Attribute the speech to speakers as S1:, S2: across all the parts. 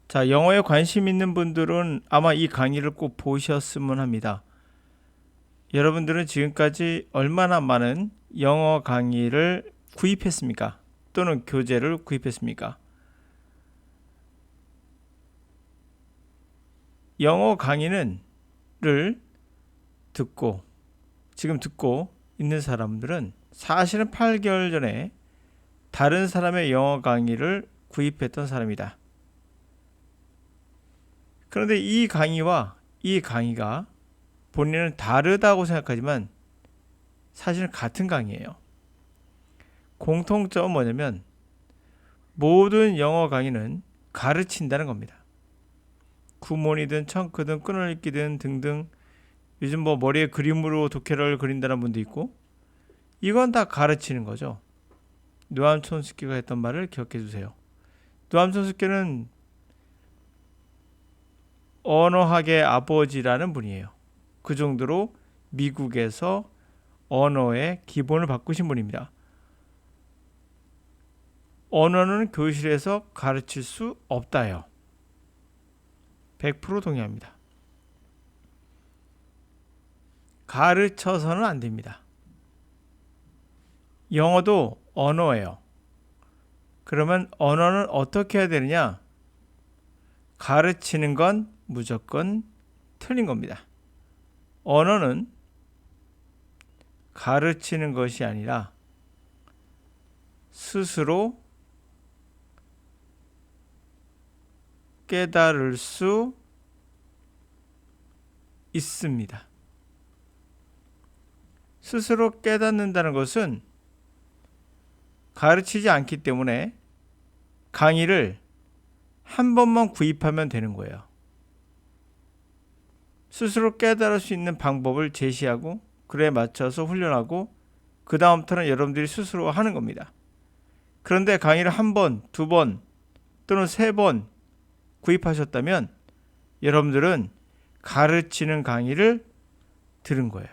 S1: 자, 영어에 관심 있는 분들은 아마 이 강의를 꼭 보셨으면 합니다. 여러분들은 지금까지 얼마나 많은 영어 강의를 구입했습니까? 또는 교재를 구입했습니까? 영어 강의는 를 듣고 지금 듣고 있는 사람들은 사실은 8개월 전에 다른 사람의 영어 강의를 구입했던 사람이다. 그런데 이 강의와 이 강의가 본인은 다르다고 생각하지만 사실은 같은 강의예요. 공통점은 뭐냐면 모든 영어 강의는 가르친다는 겁니다. 구몬이든 청크든 끊어읽기든 등등, 요즘 뭐 머리에 그림으로 독해를 그린다는 분도 있고, 이건 다 가르치는 거죠. 노암 촌스키가 했던 말을 기억해 주세요. 노암 촌스키는 언어학의 아버지라는 분이에요. 그 정도로 미국에서 언어의 기본을 바꾸신 분입니다. 언어는 교실에서 가르칠 수 없다요. 100% 동의합니다. 가르쳐서는 안 됩니다. 영어도 언어예요. 그러면 언어는 어떻게 해야 되느냐? 가르치는 건 무조건 틀린 겁니다. 언어는 가르치는 것이 아니라 스스로 깨달을 수 있습니다. 스스로 깨닫는다는 것은 가르치지 않기 때문에 강의를 한 번만 구입하면 되는 거예요. 스스로 깨달을 수 있는 방법을 제시하고 그에 맞춰서 훈련하고 그 다음부터는 여러분들이 스스로 하는 겁니다. 그런데 강의를 한 번, 두 번 또는 세 번 구입하셨다면 여러분들은 가르치는 강의를 들은 거예요.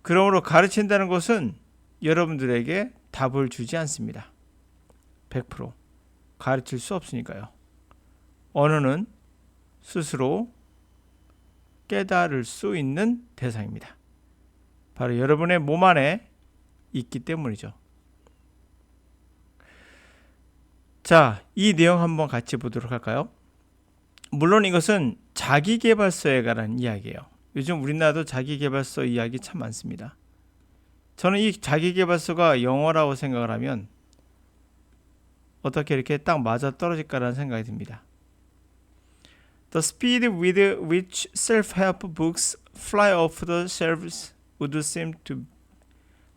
S1: 그러므로 가르친다는 것은 여러분들에게 답을 주지 않습니다. 100% 가르칠 수 없으니까요. 언어는 스스로 깨달을 수 있는 대상입니다. 바로 여러분의 몸 안에 있기 때문이죠. 자, 이 내용 한번 같이 보도록 할까요? 물론 이것은 자기계발서에 관한 이야기예요. 요즘 우리나라도 자기계발서 이야기 참 많습니다. 저는 이 자기계발서가 영어라고 생각을 하면 어떻게 이렇게 딱 맞아 떨어질까라는 생각이 듭니다. The speed with which self-help books fly off the shelves would seem to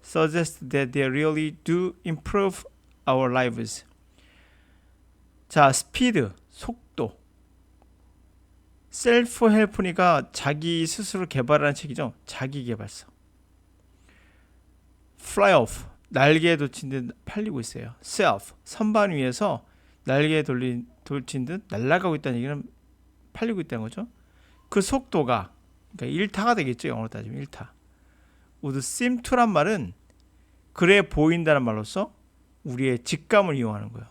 S1: suggest that they really do improve our lives. 자, 스피드, 속도. 셀프 헬프니까 자기 스스로 개발하는 책이죠. 자기 개발서. fly off, 날개에 돋친 듯 팔리고 있어요. self, 선반 위에서 날개에 돋친 듯 날아가고 있다는 얘기는 팔리고 있다는 거죠. 그 속도가 그러니까 1타가 되겠죠. 영어로 따지면 1타. would seem to란 말은 그래 보인다는 말로서 우리의 직감을 이용하는 거예요.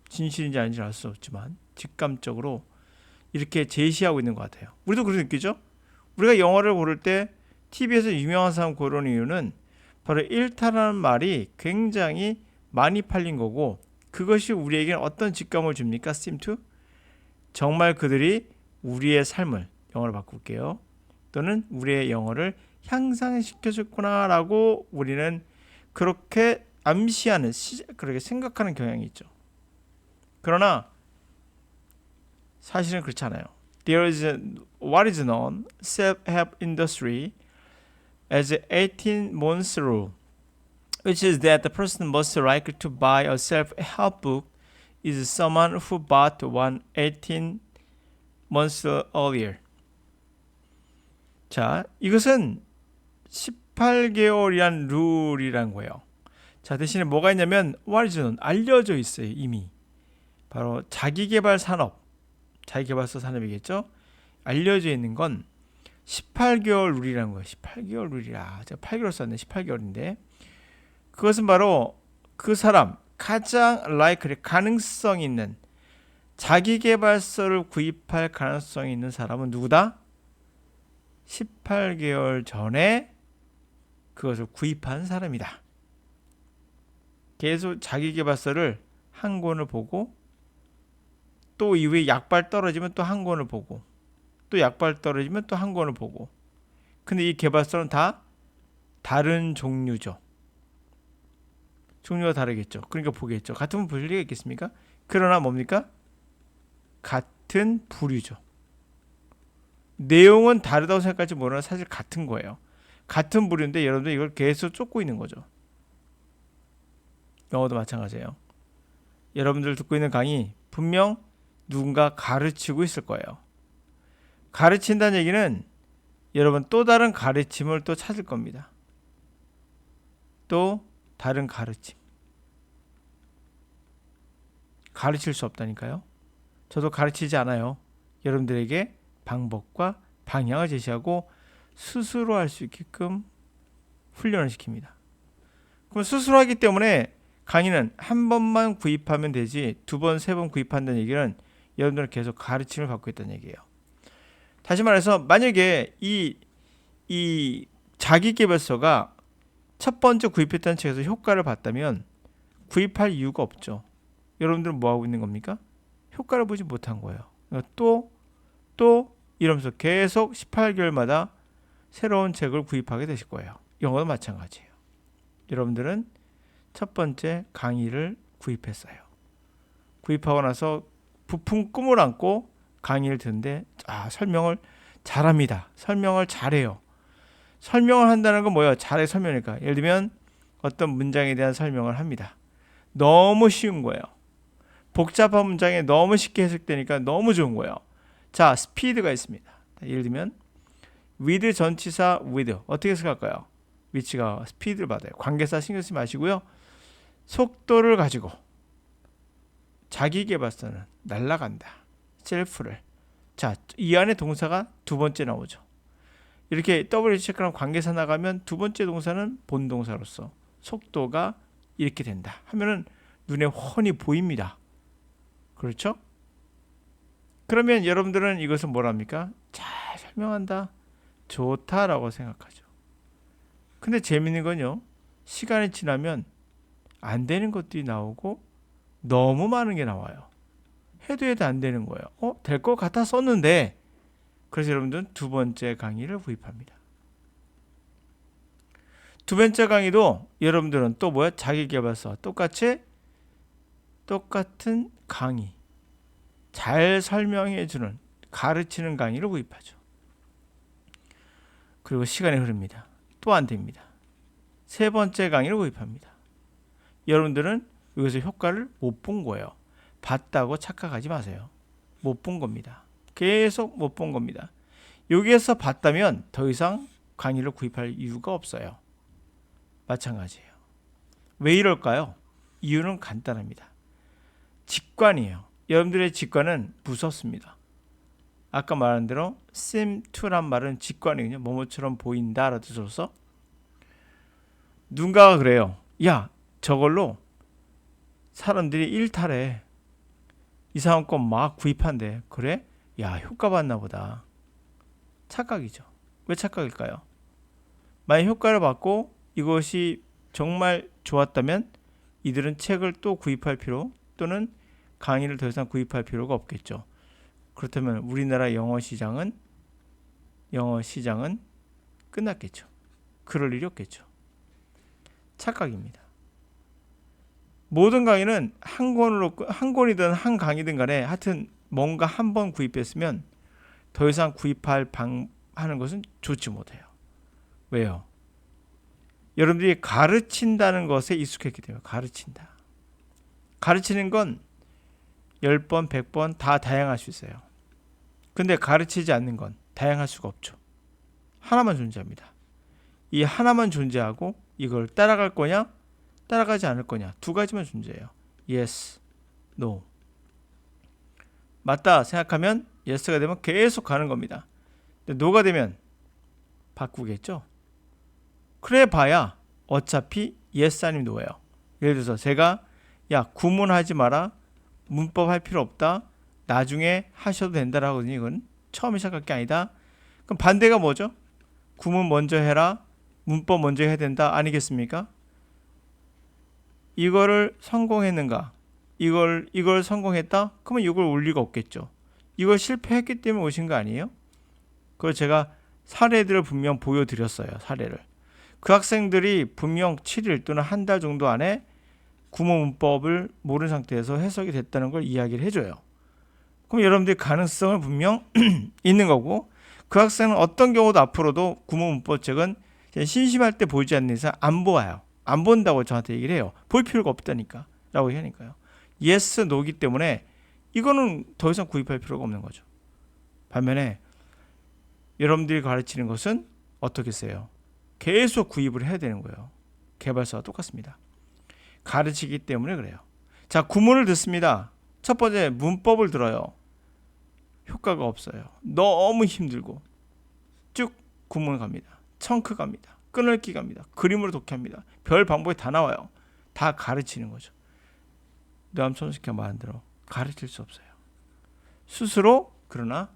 S1: 진실인지 아닌지 알 수 없지만 직감적으로 이렇게 제시하고 있는 것 같아요. 우리도 그렇게 느끼죠? 우리가 영어를 고를 때 TV에서 유명한 사람 고르는 이유는 바로 1타라는 말이 굉장히 많이 팔린 거고 그것이 우리에게는 어떤 직감을 줍니까? seem to? 정말 그들이 우리의 삶을 영어로 바꿀게요. 또는 우리의 영어를 향상시켜줬구나 라고 우리는 그렇게 암시하는 그렇게 생각하는 경향이 있죠. 그러나 사실은 그렇지 않아요. There is what is known self-help industry as 18 months rule, which is that the person most likely to buy a self-help book is someone who bought one 18 months earlier. 자, 이것은 18개월이란 룰이란 거예요. 자, 대신에 뭐가 있냐면 what is known, 알려져 있어요. 이미. 바로 자기계발 산업, 자기계발서 산업이겠죠. 알려져 있는 건 18개월 룰이라는 거예요. 18개월 룰이라. 제가 8개월 썼네. 18개월인데. 그것은 바로 그 사람 가장 likely 가능성 있는 자기계발서를 구입할 가능성이 있는 사람은 누구다? 18개월 전에 그것을 구입한 사람이다. 계속 자기계발서를 한 권을 보고 또 이후에 약발 떨어지면 또 한 권을 보고 또 약발 떨어지면 또 한 권을 보고. 근데 이 계발서는 다 다른 종류죠. 종류가 다르겠죠. 그러니까 보겠죠. 같은 볼 리가 있겠습니까? 그러나 뭡니까? 같은 부류죠. 내용은 다르다고 생각할지 모르나 사실 같은 거예요. 같은 부류인데 여러분들 이걸 계속 쫓고 있는 거죠. 영어도 마찬가지예요. 여러분들 듣고 있는 강의 분명 누군가 가르치고 있을 거예요. 가르친다는 얘기는 여러분 또 다른 가르침을 또 찾을 겁니다. 또 다른 가르침. 가르칠 수 없다니까요. 저도 가르치지 않아요. 여러분들에게 방법과 방향을 제시하고 스스로 할 수 있게끔 훈련을 시킵니다. 그럼 스스로 하기 때문에 강의는 한 번만 구입하면 되지 두 번, 세 번 구입한다는 얘기는 여러분들은 계속 가르침을 받고 있다는 얘기예요. 다시 말해서 만약에 이 자기계발서가 첫 번째 구입했던 책에서 효과를 봤다면 구입할 이유가 없죠. 여러분들은 뭐 하고 있는 겁니까? 효과를 보지 못한 거예요. 또 이러면서 계속 18개월마다 새로운 책을 구입하게 되실 거예요. 영어도 마찬가지예요. 여러분들은 첫 번째 강의를 구입했어요. 구입하고 나서 부푼 꿈을 안고 강의를 듣는데 설명을 잘합니다. 설명을 잘해요. 설명을 한다는 건 뭐예요? 잘해 설명이니까. 예를 들면 어떤 문장에 대한 설명을 합니다. 너무 쉬운 거예요. 복잡한 문장에 너무 쉽게 해석되니까 너무 좋은 거예요. 자, 스피드가 있습니다. 예를 들면 with 전치사 with 어떻게 해석할까요? 위치가 스피드를 받아요. 관계사 신경 쓰지 마시고요. 속도를 가지고 자기계발서는 날아간다. 셀프를. 자, 이 안에 동사가 두 번째 나오죠. 이렇게 W 체크랑 관계사 나가면 두 번째 동사는 본동사로서 속도가 이렇게 된다 하면은 눈에 훤히 보입니다. 그렇죠? 그러면 여러분들은 이것을 뭐랍니까? 잘 설명한다. 좋다라고 생각하죠. 근데 재밌는 건요. 시간이 지나면 안 되는 것들이 나오고 너무 많은 게 나와요. 해도 안 되는 거예요. 될 것 같아 썼는데. 그래서 여러분들은 두 번째 강의를 구입합니다. 두 번째 강의도 여러분들은 또 뭐야? 자기계발서 똑같은 강의, 잘 설명해주는 가르치는 강의를 구입하죠. 그리고 시간이 흐릅니다. 또 안 됩니다. 세 번째 강의를 구입합니다. 여러분들은 여기서 효과를 못 본 거예요. 봤다고 착각하지 마세요. 못 본 겁니다. 계속 못 본 겁니다. 여기에서 봤다면 더 이상 강의를 구입할 이유가 없어요. 마찬가지예요. 왜 이럴까요? 이유는 간단합니다. 직관이에요. 여러분들의 직관은 무섭습니다. 아까 말한 대로 seem to란 말은 직관이거든요. 뭐뭐처럼 보인다 라는 뜻으로서 누군가가 그래요. 야, 저걸로 사람들이 일탈해. 이상한 거 막 구입한대. 그래? 야, 효과 봤나 보다. 착각이죠. 왜 착각일까요? 만약 효과를 받고 이것이 정말 좋았다면 이들은 책을 또 구입할 필요 또는 강의를 더 이상 구입할 필요가 없겠죠. 그렇다면 우리나라 영어 시장은 끝났겠죠. 그럴 일이 없겠죠. 착각입니다. 모든 강의는 한 권이든 한 강의든 간에 하여튼 뭔가 한 번 구입했으면 더 이상 하는 것은 좋지 못해요. 왜요? 여러분들이 가르친다는 것에 익숙했기 때문에 가르친다. 가르치는 건 10번, 100번 다 다양할 수 있어요. 근데 가르치지 않는 건 다양할 수가 없죠. 하나만 존재합니다. 이 하나만 존재하고 이걸 따라갈 거냐, 따라가지 않을 거냐 두 가지만 존재해요. Yes, No. 맞다 생각하면 Yes가 되면 계속 가는 겁니다. 근데 No가 되면 바꾸겠죠. 그래 봐야 어차피 Yes 아니면 No예요. 예를 들어서 제가 야 구문하지 마라 문법 할 필요 없다 나중에 하셔도 된다라고 하거든요. 이건 처음에 시작할 게 아니다. 그럼 반대가 뭐죠? 구문 먼저 해라. 문법 먼저 해야 된다. 아니겠습니까? 이거를 성공했는가? 이걸 성공했다? 그러면 이걸 올 리가 없겠죠. 이걸 실패했기 때문에 오신 거 아니에요? 그걸 제가 사례들을 분명 보여드렸어요. 사례를. 그 학생들이 분명 7일 또는 한 달 정도 안에 구문 문법을 모르는 상태에서 해석이 됐다는 걸 이야기를 해줘요. 그럼 여러분들이 가능성을 분명 있는 거고, 그 학생은 어떤 경우도 앞으로도 구문 문법책은 심심할 때 보지 않는 이상 안 보아요. 안 본다고 저한테 얘기를 해요. 볼 필요가 없다니까 라고 하니까요. yes, no기 때문에 이거는 더 이상 구입할 필요가 없는 거죠. 반면에 여러분들이 가르치는 것은 어떻게 써요? 계속 구입을 해야 되는 거예요. 개발사와 똑같습니다. 가르치기 때문에 그래요. 자, 구문을 듣습니다. 첫 번째 문법을 들어요. 효과가 없어요. 너무 힘들고 쭉 구문 갑니다. 청크 갑니다. 끊을기 갑니다. 그림으로 독해합니다. 별 방법이 다 나와요. 다 가르치는 거죠. 뇌암손실과 마음대로 가르칠 수 없어요. 스스로 그러나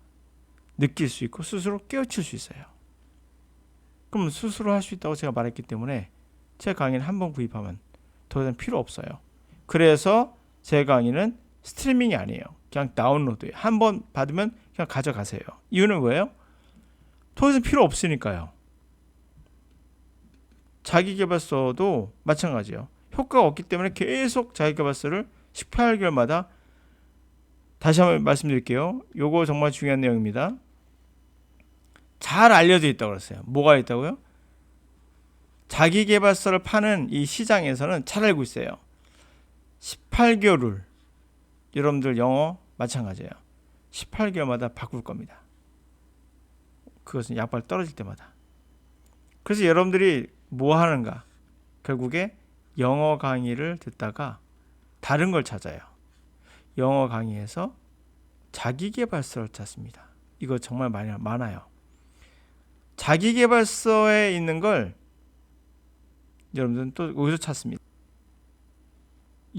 S1: 느낄 수 있고 스스로 깨우칠 수 있어요. 그럼 스스로 할 수 있다고 제가 말했기 때문에 제 강의는 한 번 구입하면 더 이상 필요 없어요. 그래서 제 강의는 스트리밍이 아니에요. 그냥 다운로드예요. 한 번 받으면 그냥 가져가세요. 이유는 뭐예요? 더 이상 필요 없으니까요. 자기계발서도 마찬가지예요. 효과가 없기 때문에 계속 자기계발서를 18개월마다 다시 한번 말씀드릴게요. 요거 정말 중요한 내용입니다. 잘 알려져 있다고 그랬어요. 뭐가 있다고요? 자기계발서를 파는 이 시장에서는 잘 알고 있어요. 18개월 룰. 여러분들 영어 마찬가지예요. 18개월마다 바꿀 겁니다. 그것은 약발 떨어질 때마다. 그래서 여러분들이 뭐 하는가? 결국에 영어 강의를 듣다가 다른 걸 찾아요. 영어 강의에서 자기계발서를 찾습니다. 이거 정말 많아요. 자기계발서에 있는 걸 여러분들은 또 어디서 찾습니다.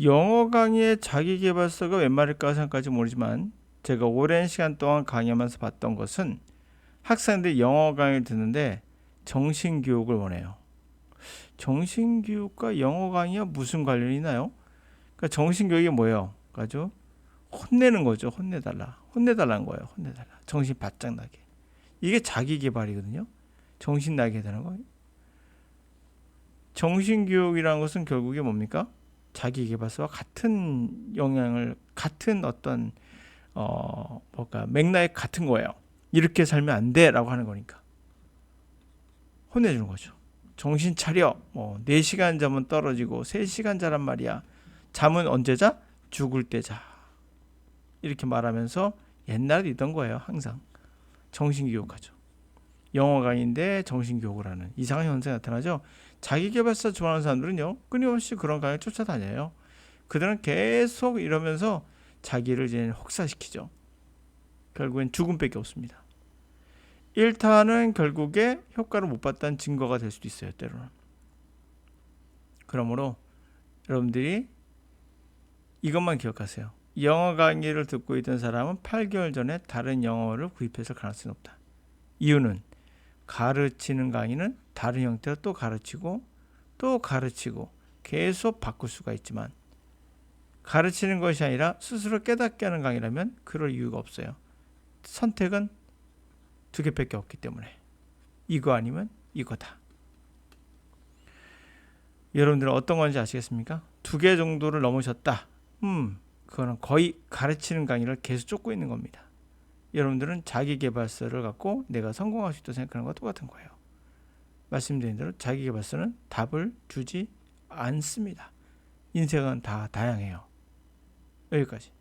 S1: 영어 강의의 자기계발서가 웬 말일까 생각할지 모르지만 제가 오랜 시간 동안 강의하면서 봤던 것은 학생들이 영어 강의를 듣는데 정신교육을 원해요. 정신교육과 영어 강의와 무슨 관련이 있나요? 그러니까 정신교육이 뭐예요? 아주 혼내는 거죠. 혼내달라는 거예요. 혼내달라. 정신 바짝 나게. 이게 자기계발이거든요. 정신 나게 되는 거예요. 정신교육이라는 것은 결국에 뭡니까? 자기계발서와 같은 영향을, 같은 어떤 맥락이 같은 거예요. 이렇게 살면 안 돼라고 하는 거니까 혼내주는 거죠. 정신 차려. 4시간 자면 떨어지고 3시간 자란 말이야. 잠은 언제 자? 죽을 때 자. 이렇게 말하면서 옛날에 있던 거예요. 항상 정신교육하죠. 영어 강의인데 정신교육을 하는 이상한 현상이 나타나죠. 자기계발서 좋아하는 사람들은요, 끊임없이 그런 강의를 쫓아다녀요. 그들은 계속 이러면서 자기를 이제 혹사시키죠. 결국엔 죽음밖에 없습니다. 1타는 결국에 효과를 못 봤다는 증거가 될 수도 있어요. 때로는. 그러므로 여러분들이 이것만 기억하세요. 영어 강의를 듣고 있던 사람은 8개월 전에 다른 영어를 구입했을 가능성이 높다. 이유는 가르치는 강의는 다른 형태로 또 가르치고 계속 바꿀 수가 있지만 가르치는 것이 아니라 스스로 깨닫게 하는 강의라면 그럴 이유가 없어요. 선택은 2개밖에 없기 때문에 이거 아니면 이거다. 여러분들은 어떤 건지 아시겠습니까? 2개 정도를 넘으셨다. 그거는 거의 가르치는 강의를 계속 쫓고 있는 겁니다. 여러분들은 자기계발서를 갖고 내가 성공할 수 있다고 생각하는 것과 똑같은 거예요. 말씀드린 대로 자기계발서는 답을 주지 않습니다. 인생은 다 다양해요. 여기까지.